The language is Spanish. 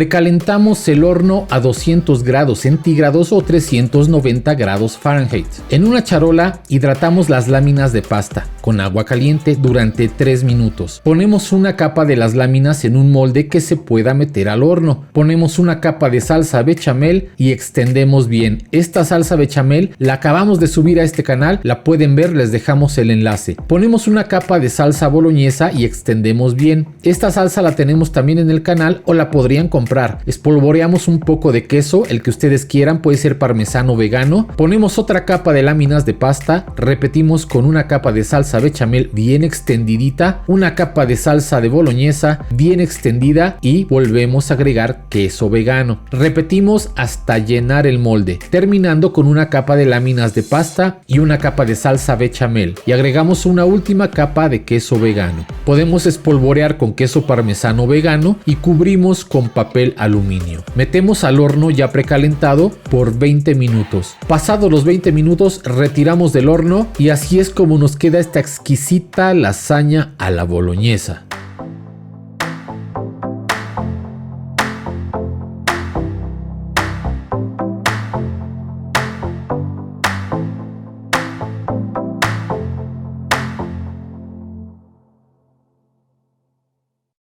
Precalentamos el horno a 200 grados centígrados o 390 grados Fahrenheit. En una charola hidratamos las láminas de pasta con agua caliente durante 3 minutos. Ponemos una capa de las láminas en un molde que se pueda meter al horno. Ponemos una capa de salsa bechamel y extendemos bien. Esta salsa bechamel la acabamos de subir a este canal, la pueden ver, les dejamos el enlace. Ponemos una capa de salsa boloñesa y extendemos bien. Esta salsa la tenemos también en el canal o la podrían comprar. Espolvoreamos un poco de queso, el que ustedes quieran, puede ser parmesano o vegano. Ponemos otra capa de láminas de pasta, repetimos con una capa de salsa bechamel bien extendidita, una capa de salsa de boloñesa bien extendida y volvemos a agregar queso vegano. Repetimos hasta llenar el molde, terminando con una capa de láminas de pasta y una capa de salsa bechamel y agregamos una última capa de queso vegano. Podemos espolvorear con queso parmesano vegano y cubrimos con papel aluminio. Metemos al horno ya precalentado por 20 minutos. Pasados los 20 minutos retiramos del horno y así es como nos queda esta exquisita lasaña a la boloñesa.